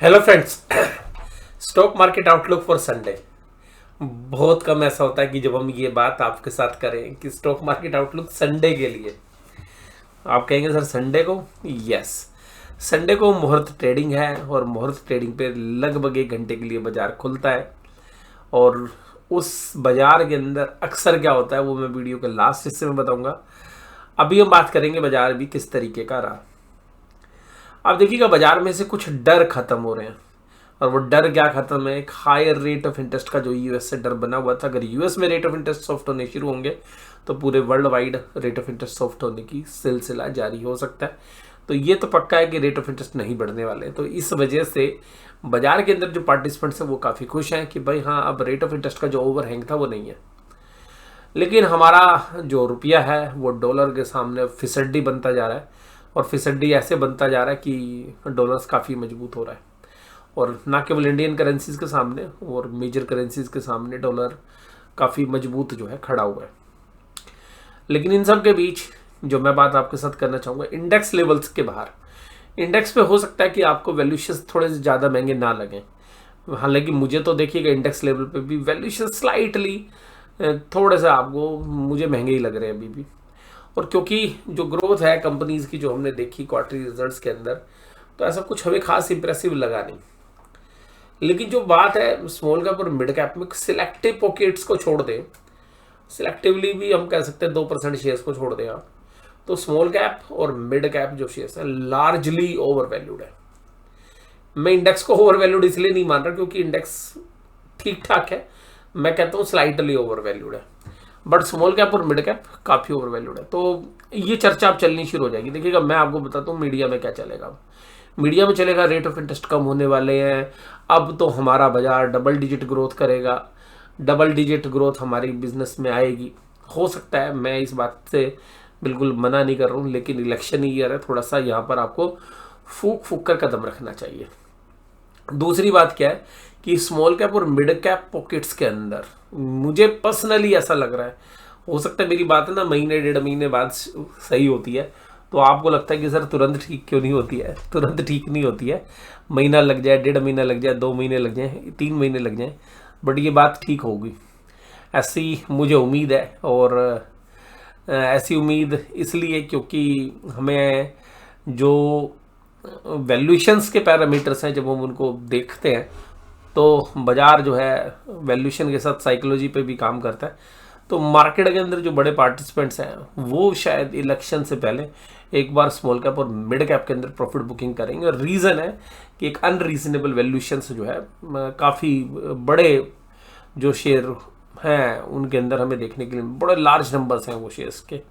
Hello friends. Stock market outlook for Sunday. बहुत कम ऐसा होता है कि जब हम ये बात आपके साथ करें कि स्टॉक मार्केट आउटलुक संडे के लिए। आप कहेंगे सर संडे को? यस, संडे को मुहूर्त ट्रेडिंग है और मुहूर्त ट्रेडिंग पे लगभग 1 घंटे के लिए बाजार खुलता है। और उस बाजार के अंदर अक्सर क्या होता है वो मैं वीडियो के लास्ट हिस्से में बताऊंगा। अभी हम बात करेंगे बाजार भी किस तरीके का रहा। आप देखिएगा बाजार में से कुछ डर खत्म हो रहे हैं। और वो डर क्या खत्म है? एक हायर रेट ऑफ इंटरेस्ट का जो यूएस से डर बना हुआ था। अगर यूएस में रेट ऑफ इंटरेस्ट सॉफ्ट होने शुरू होंगे तो पूरे world wide rate of interest soft होने की सिलसिला जारी हो सकता है। तो ये तो पक्का है कि रेट ऑफ इंटरेस्ट नहीं बढ़ने वाले। तो इस वजह से बाजार के अंदर जो पार्टिसिपेंट्स हैं वो काफ़ी खुश हैं कि भाई हाँ, अब रेट ऑफ इंटरेस्ट का जो ओवरहैंग था वो नहीं है। लेकिन हमारा जो रुपया है वो डॉलर के सामने फिसड्डी बनता जा रहा है। और फिसड्डी ऐसे बनता जा रहा है कि डॉलर्स काफ़ी मजबूत हो रहा है। और ना केवल इंडियन करेंसीज के सामने और मेजर करेंसीज के सामने डॉलर काफ़ी मजबूत जो है खड़ा हुआ है। लेकिन इन सब के बीच जो मैं बात आपके साथ करना चाहूँगा, इंडेक्स लेवल्स के बाहर, इंडेक्स पे हो सकता है कि आपको वैल्यूशन थोड़े से ज़्यादा महंगे ना लगें। हालांकि मुझे तो देखिएगा इंडेक्स लेवल पे भी वैल्यूशन स्लाइटली थोड़े से आपको मुझे महंगे ही लग रहे हैं अभी भी। और क्योंकि जो ग्रोथ है कंपनीज की जो हमने देखी क्वार्टरली रिजल्ट्स के अंदर, तो ऐसा कुछ हमें खास इंप्रेसिव लगा नहीं। लेकिन जो बात है स्मॉल कैप और मिड कैप में, सिलेक्टिव पॉकेट्स को छोड़ दें, सिलेक्टिवली भी हम कह सकते हैं 2% शेयर्स को छोड़ दें आप, तो स्मॉल कैप और मिड कैप जो शेयर्स है लार्जली ओवर वैल्यूड है। मैं इंडेक्स को ओवर वैल्यूड इसलिए नहीं मान रहा क्योंकि इंडेक्स ठीक ठाक है, मैं कहता हूँ स्लाइटली ओवर वैल्यूड है। बट स्मॉल कैप और मिड कैप काफ़ी ओवर वैल्यूड है। तो ये चर्चा अब चलनी शुरू हो जाएगी। देखिएगा मैं आपको बताता हूँ मीडिया में क्या चलेगा। मीडिया में चलेगा रेट ऑफ इंटरेस्ट कम होने वाले हैं, अब तो हमारा बाजार डबल डिजिट ग्रोथ करेगा, डबल डिजिट ग्रोथ हमारी बिजनेस में आएगी। हो सकता है, मैं इस बात से बिल्कुल मना नहीं कर रहा हूँ, लेकिन इलेक्शन ईयर है, थोड़ा सा यहाँ पर आपको फूक फूक कर कदम रखना चाहिए। दूसरी बात क्या है कि स्मॉल कैप और मिड कैप पॉकेट्स के अंदर मुझे पर्सनली ऐसा लग रहा है, हो सकता है मेरी बात है ना महीने 1.5 महीने बाद सही होती है, तो आपको लगता है कि सर तुरंत ठीक क्यों नहीं होती है? तुरंत ठीक नहीं होती है, महीना लग जाए, 1.5 महीना लग जाए, 2 महीने लग जाए, 3 महीने लग जाए, बट ये बात ठीक होगी ऐसी मुझे उम्मीद है। और ऐसी उम्मीद इसलिए क्योंकि हमें जो वैल्यूशंस के पैरामीटर्स हैं जब हम उनको देखते हैं तो बाजार जो है वैल्यूशन के साथ साइकोलॉजी पे भी काम करता है। तो मार्केट के अंदर जो बड़े पार्टिसिपेंट्स हैं वो शायद इलेक्शन से पहले एक बार स्मॉल कैप और मिड कैप के अंदर प्रॉफिट बुकिंग करेंगे। और रीज़न है कि एक अनरीजनेबल वैल्यूशन जो है काफ़ी बड़े जो शेयर हैं उनके अंदर हमें देखने के लिए बड़े लार्ज नंबर्स हैं वो शेयर्स के।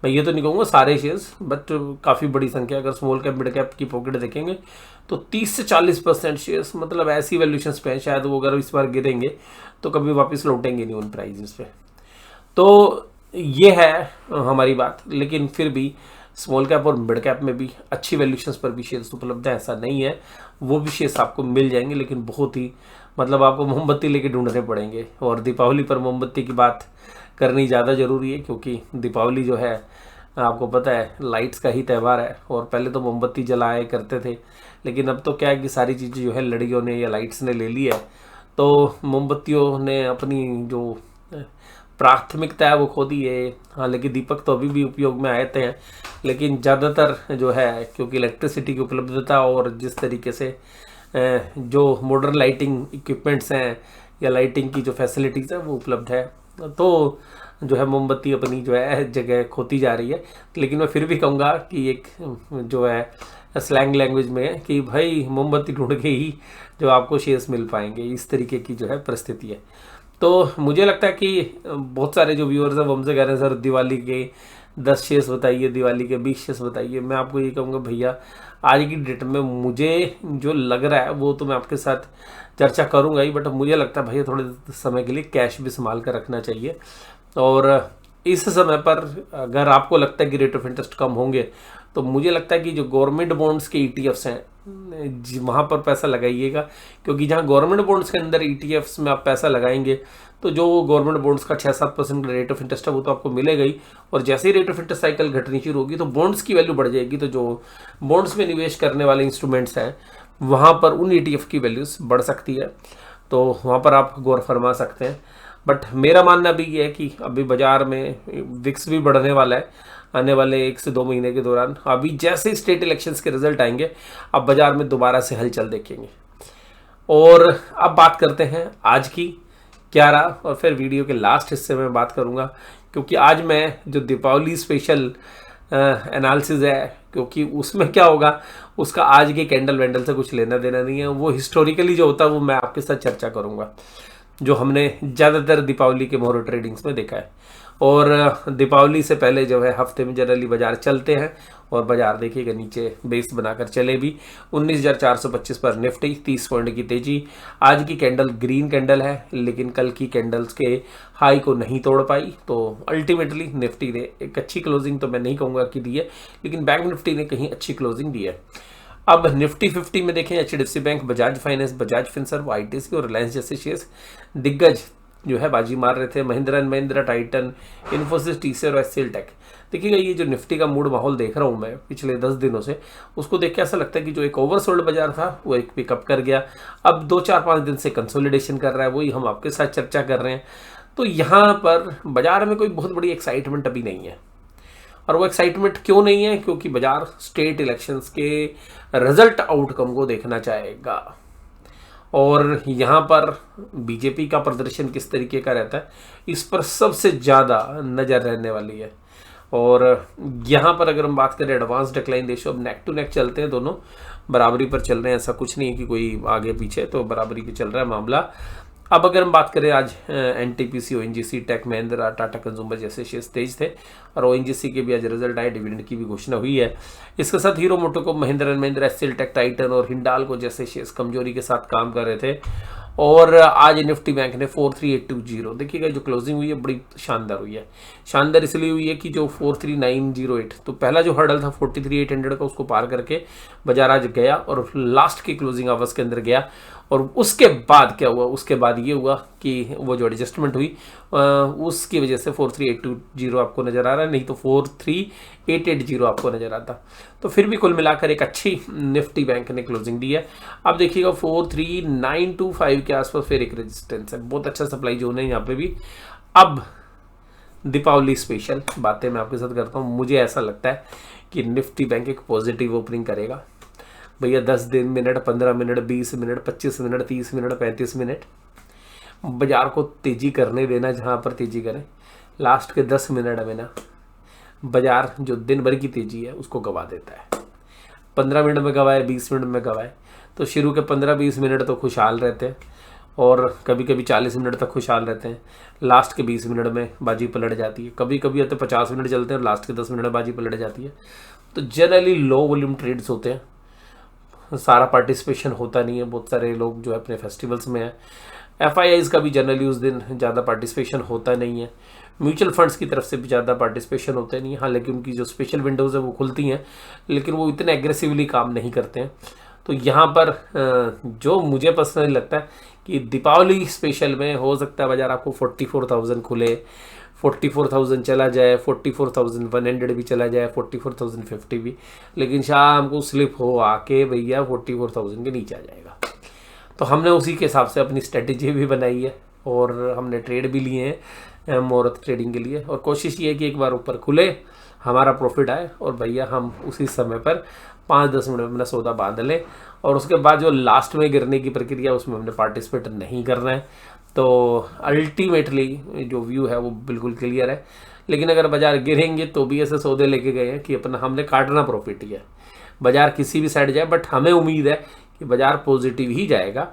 मैं ये तो नहीं कहूँगा सारे शेयर्स, बट काफ़ी बड़ी संख्या। अगर स्मॉल कैप मिड कैप की पॉकेट देखेंगे तो 30 से 40% शेयर्स, मतलब ऐसी वैल्यूशंस पे हैं शायद वो अगर इस बार गिरेंगे तो कभी वापस लौटेंगे नहीं उन प्राइजेस पे। तो ये है हमारी बात। लेकिन फिर भी स्मॉल कैप और मिड कैप में भी अच्छी वैल्यूशंस पर भी शेयर्स उपलब्ध है, ऐसा नहीं है। वो भी शेयर्स आपको मिल जाएंगे, लेकिन बहुत ही मतलब आपको मोमबत्ती लेके ढूंढने पड़ेंगे। और दीपावली पर मोमबत्ती की बात करनी ज़्यादा ज़रूरी है क्योंकि दीपावली जो है आपको पता है लाइट्स का ही त्यौहार है। और पहले तो मोमबत्ती जलाया करते थे, लेकिन अब तो क्या है कि सारी चीज़ें जो है लड़ियों ने या लाइट्स ने ले ली है, तो मोमबत्तियों ने अपनी जो प्राथमिकता है वो खो दी है। हालांकि दीपक तो अभी भी उपयोग में आते हैं, लेकिन ज़्यादातर जो है क्योंकि इलेक्ट्रिसिटी की उपलब्धता और जिस तरीके से जो मॉडर्न लाइटिंग इक्विपमेंट्स हैं या लाइटिंग की जो फैसिलिटीज़ है वो उपलब्ध है, तो जो है मोमबत्ती अपनी जो है जगह खोती जा रही है। लेकिन मैं फिर भी कहूँगा कि एक जो है स्लैंग लैंग्वेज में कि भाई मोमबत्ती ढूंढ के ही जो आपको शेयर्स मिल पाएंगे, इस तरीके की जो है परिस्थिति है। तो मुझे लगता है कि बहुत सारे जो व्यूअर्स हैं वो हमसे कह रहे हैं सर दिवाली के 10 शेयर्स बताइए, दिवाली के 20 शेयर्स बताइए। मैं आपको ये कहूँगा भैया आज की डेट में मुझे जो लग रहा है वो तो मैं आपके साथ चर्चा करूँगा ही, बट मुझे लगता है भैया थोड़े समय के लिए कैश भी संभाल कर रखना चाहिए। और इस समय पर अगर आपको लगता है कि रेट ऑफ इंटरेस्ट कम होंगे तो मुझे लगता है कि जो गवर्नमेंट बॉन्ड्स के ईटीएफ्स हैं वहाँ पर पैसा लगाइएगा। क्योंकि जहाँ गवर्नमेंट बॉन्ड्स के अंदर ईटीएफ्स में आप पैसा लगाएंगे तो जो गवर्नमेंट बॉन्ड्स का 6-7% का रेट ऑफ इंटरेस्ट है वो तो आपको मिलेगा ही। और जैसे ही रेट ऑफ इंटरेस्ट साइकिल घटनी शुरू होगी तो बॉन्ड्स की वैल्यू बढ़ जाएगी। तो जो बॉन्ड्स में निवेश करने वाले इंस्ट्रूमेंट्स हैं वहाँ पर उन ETF की वैल्यूज बढ़ सकती है, तो वहाँ पर आप गौर फरमा सकते हैं। बट मेरा मानना भी ये है कि अभी बाजार में विक्स भी बढ़ने वाला है आने वाले 1 से 2 महीने के दौरान। अभी जैसे स्टेट इलेक्शंस के रिजल्ट आएंगे, अब बाजार में दोबारा से हलचल देखेंगे। और अब बात करते हैं आज की क्या रहा, और फिर वीडियो के लास्ट हिस्से में बात करूंगा, क्योंकि आज मैं जो दीपावली स्पेशल एनालिसिस है, क्योंकि उसमें क्या होगा उसका आज के कैंडल वैंडल से कुछ लेना देना नहीं है। वो हिस्टोरिकली जो होता है वो मैं आपके साथ चर्चा करूंगा, जो हमने ज़्यादातर दीपावली के मोहर ट्रेडिंग्स में देखा है। और दीपावली से पहले जो है हफ्ते में जनरली बाजार चलते हैं, और बाजार देखिएगा नीचे बेस बनाकर चले भी। 19,425 पर निफ्टी 30 पॉइंट की तेजी। आज की कैंडल ग्रीन कैंडल है, लेकिन कल की कैंडल्स के हाई को नहीं तोड़ पाई, तो अल्टीमेटली निफ्टी ने एक अच्छी क्लोजिंग तो मैं नहीं कहूँगा कि दी है, लेकिन बैंक निफ्टी ने कहीं अच्छी क्लोजिंग दी है। अब निफ्टी 50 में देखें HDFC bank, Bajaj finance, Bajaj Finserv, ITC और रिलायंस जैसे शेयर्स दिग्गज जो है बाजी मार रहे थे। Mahindra and Mahindra, Titan, Infosys, TCS और HCL टेक। देखिएगा ये जो निफ्टी का मूड माहौल देख रहा हूँ मैं पिछले 10 दिनों से, उसको देख के ऐसा लगता है कि जो एक ओवरसोल्ड बाजार था वो एक पिकअप कर गया, अब 2-4-5 दिन से कंसोलिडेशन कर रहा है, वही हम आपके साथ चर्चा कर रहे हैं। तो यहाँ पर बाजार में कोई बहुत बड़ी एक्साइटमेंट अभी नहीं है। और वो एक्साइटमेंट क्यों नहीं है? क्योंकि बाजार स्टेट इलेक्शंस के रिजल्ट आउटकम को देखना चाहेगा, और यहाँ पर बीजेपी का प्रदर्शन किस तरीके का रहता है इस पर सबसे ज़्यादा नज़र रहने वाली है। और यहाँ पर अगर हम बात करें एडवांस डिक्लाइन रेशियो, अब नेक टू नेक चलते हैं, दोनों बराबरी पर चल रहे हैं, ऐसा कुछ नहीं है कि कोई आगे पीछे, तो बराबरी पे चल रहा है मामला। अब अगर हम बात करें आज NTPC, ONGC, Tech Mahindra, Tata Consumer जैसे शेयर्स तेज थे, और ONGC के भी आज रिजल्ट आए, डिविडेंड की भी घोषणा हुई है। इसके साथ Hero MotoCorp, Mahindra and Mahindra, HCL Tech, Titan और हिंडाल्को जैसे शेयर्स कमजोरी के साथ काम कर रहे थे। और आज निफ्टी बैंक ने 43,820, देखिएगा जो क्लोजिंग हुई है बड़ी शानदार हुई है। शानदार इसलिए हुई है कि जो 43,908, तो पहला जो हर्डल था 43,800 का, उसको पार करके बाजार आज गया और लास्ट की क्लोजिंग आवर्स के अंदर गया। और उसके बाद क्या हुआ? उसके बाद ये हुआ कि वो जो एडजस्टमेंट हुई उसकी वजह से 43,820 आपको नज़र आ रहा है, नहीं तो 43,880 आपको नज़र आता। तो फिर भी कुल मिलाकर एक अच्छी निफ्टी बैंक ने क्लोजिंग दी है। अब देखिएगा 43,925 के आसपास फिर एक रेजिस्टेंस है, बहुत अच्छा सप्लाई जोन है यहाँ पे भी। अब दीपावली स्पेशल बातें मैं आपके साथ करता हूँ। मुझे ऐसा लगता है कि निफ्टी बैंक एक पॉजिटिव ओपनिंग करेगा भैया। 10 minute, 15 minute, 20 minute, 25 minute, 30 minute, 35 minute बाजार को तेजी करने देना, जहाँ पर तेजी करें। लास्ट के 10 मिनट में ना बाजार जो दिन भर की तेजी है उसको गवा देता है। 15 मिनट में गवाए, 20 मिनट में गवाए, तो शुरू के 15-20 मिनट तो खुशहाल रहते हैं, और कभी कभी 40 मिनट तक खुशहाल रहते हैं। लास्ट के 20 मिनट में बाजी पलट जाती है। कभी कभी आते 50 मिनट चलते हैं और लास्ट के 10 मिनट में बाजी पलट जाती है। तो जनरली लो वॉल्यूम ट्रेड्स होते हैं, सारा पार्टिसिपेशन होता नहीं है, बहुत सारे लोग जो है अपने फेस्टिवल्स में है। FIIs का भी जनरली उस दिन ज़्यादा पार्टिसिपेशन होता नहीं है। म्यूचुअल फंड्स की तरफ से भी ज़्यादा पार्टिसिपेशन होते नहीं है। हाँ, लेकिन उनकी जो स्पेशल विंडोज़ है वो खुलती हैं, लेकिन वो इतने एग्रेसिवली काम नहीं करते हैं। तो यहाँ पर जो मुझे पर्सनली लगता है कि दीपावली स्पेशल में हो सकता है बाजार आपको 44,000 खुले, 44,000 चला जाए, 44,100 भी चला जाए, 44,050 भी, लेकिन शाम को स्लिप हो आके भैया 44,000 के नीचे आ जाएगा। तो हमने उसी के हिसाब से अपनी स्ट्रेटेजी भी बनाई है, और हमने ट्रेड भी लिए हैं मुहूर्त ट्रेडिंग के लिए। और कोशिश ये है कि एक बार ऊपर खुले, हमारा प्रॉफिट आए, और भैया हम उसी समय पर 5-10 मिनट में अपना सौदा बांध लें, और उसके बाद जो लास्ट में गिरने की प्रक्रिया उसमें हमने पार्टिसिपेट नहीं करना है। तो अल्टीमेटली जो व्यू है वो बिल्कुल क्लियर है। लेकिन अगर बाजार गिरेंगे तो भी ऐसे सौदे लेके गए हैं कि अपना हमने काटना प्रॉफिट ही है, बाजार किसी भी साइड जाए, बट हमें उम्मीद है कि बाजार पॉजिटिव ही जाएगा,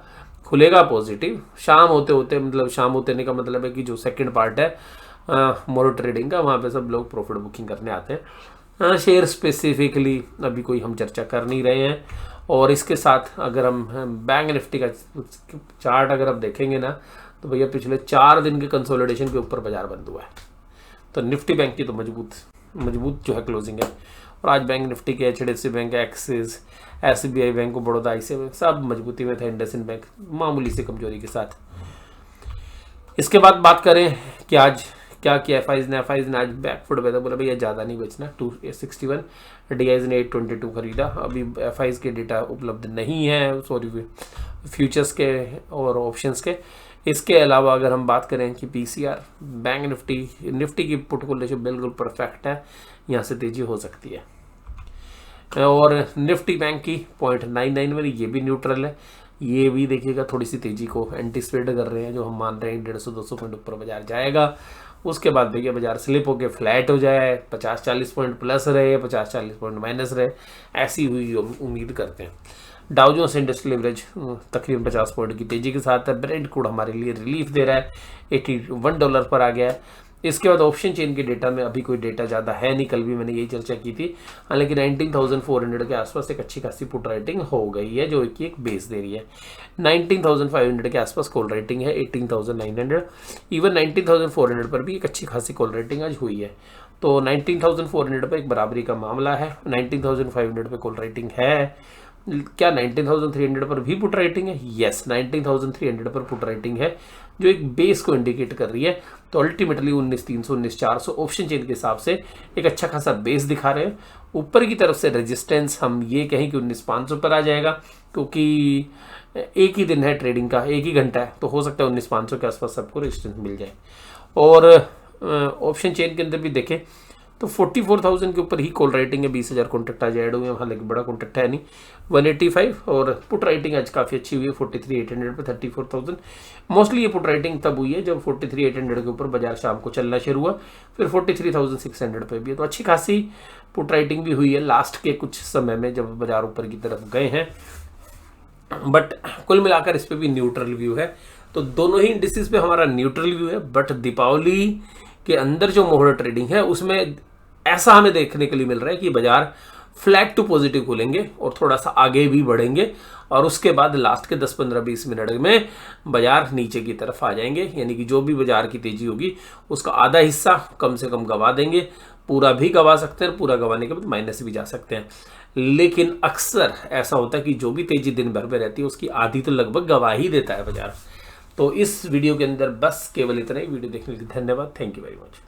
खुलेगा पॉजिटिव। शाम होते होते, मतलब शाम होते का मतलब है कि जो सेकंड पार्ट है मोरो ट्रेडिंग का, वहाँ पे सब लोग प्रॉफिट बुकिंग करने आते हैं। शेयर स्पेसिफिकली अभी कोई हम चर्चा कर नहीं रहे हैं। और इसके साथ अगर हम बैंक निफ्टी का चार्ट अगर आप देखेंगे ना, तो भैया पिछले 4 दिन के कंसोलिडेशन के ऊपर बाजार बंद हुआ है। तो निफ्टी बैंक की तो मजबूत जो है क्लोजिंग है। और आज बैंक निफ्टी के HDFC bank, axis, SBI bank को, बड़ौदा, ICICI बैंक सब मजबूती में था। इंडसइंड बैंक मामूली से कमजोरी के साथ। इसके बाद बात करें कि आज क्या किया एफ आईज ने आज बैकफुट पे था, बोला भैया ज़्यादा नहीं बेचना, 261, डी आईज ने 822 खरीदा। अभी एफ आईज के डेटा उपलब्ध नहीं है, सॉरी फ्यूचर्स के और ऑप्शंस के। इसके अलावा अगर हम बात करें कि पीसीआर, बैंक निफ्टी की पुट को रेशियो बिल्कुल परफेक्ट है, यहाँ से तेजी हो सकती है। और निफ्टी बैंक की 0.99 वाली ये भी न्यूट्रल है, ये भी देखिएगा थोड़ी सी तेजी को एंटीसिपेट कर रहे हैं, जो हम मान रहे हैं 150-200 पॉइंट ऊपर बाजार जाएगा। उसके बाद भैया बाजार स्लिप होकर फ्लैट हो जाए, 50-40 पॉइंट प्लस रहे, 50-40 पॉइंट माइनस रहे, ऐसी हुई उम्मीद करते हैं। डाउ जोन्स इंडस्ट्रियल एवरेज तकरीबन 50 पॉइंट की तेजी के साथ है। ब्रेंट क्रूड हमारे लिए रिलीफ दे रहा है, $81 पर आ गया है। इसके बाद ऑप्शन चेन के डेटा में अभी कोई डेटा ज़्यादा है नहीं, कल भी मैंने यही चर्चा की थी। हालांकि 19,400 के आसपास एक अच्छी खासी पुट राइटिंग हो गई है, जो कि एक बेस दे रही है। 19,500 के आसपास कॉल राइटिंग है, 18,900, इवन 19,400 पर भी एक अच्छी खासी कॉल राइटिंग आज हुई है। तो 19,400 पर एक बराबरी का मामला है, 19,500 पे कॉल राइटिंग है। क्या 19,300 पर भी पुट राइटिंग है? यस, 19,300 पर पुट राइटिंग है, जो एक बेस को इंडिकेट कर रही है। तो अल्टीमेटली 19,300, 19,400 ऑप्शन चेन के हिसाब से एक अच्छा खासा बेस दिखा रहे हैं। ऊपर की तरफ से रेजिस्टेंस हम ये कहें कि 19,500 पर आ जाएगा, क्योंकि एक ही दिन है ट्रेडिंग का, एक ही घंटा है, तो हो सकता है 19,500 के आसपास सबको रेजिस्टेंस मिल जाए। और ऑप्शन चेन के अंदर भी देखें तो 44,000 के ऊपर ही कॉल राइटिंग है, 20,000 कॉन्ट्रैक्ट आज ऐड हुए हैं, हालांकि बड़ा कॉन्ट्रैक्ट है नहीं। 185 और पुट राइटिंग आज काफ़ी अच्छी हुई है 43,800 पे 34,000। मोस्टली ये पुट राइटिंग तब हुई है जब 43,800 के ऊपर बाजार शाम को चलना शुरू हुआ, फिर 43,600 पे भी है, तो अच्छी खासी पुट राइटिंग भी हुई है लास्ट के कुछ समय में जब बाजार ऊपर की तरफ गए हैं। बट कुल मिलाकर इस पर भी न्यूट्रल व्यू है, तो दोनों ही इंडिसेस पे हमारा न्यूट्रल व्यू है। बट दीपावली के अंदर जो मोहर ट्रेडिंग है उसमें ऐसा हमें देखने के लिए मिल रहा है कि बाजार फ्लैट टू पॉजिटिव खुलेंगे और थोड़ा सा आगे भी बढ़ेंगे, और उसके बाद लास्ट के 10-15-20 मिनट में बाजार नीचे की तरफ आ जाएंगे, यानी कि जो भी बाजार की तेजी होगी उसका आधा हिस्सा कम से कम गवा देंगे, पूरा भी गवा सकते हैं, पूरा गवाने के बाद माइनस भी जा सकते हैं। लेकिन अक्सर ऐसा होता है कि जो भी तेजी दिन भर में रहती है उसकी आधी तो लगभग गवा ही देता है बाजार। तो इस वीडियो के अंदर बस केवल इतना ही। वीडियो देखने के लिए धन्यवाद, थैंक यू वेरी मच।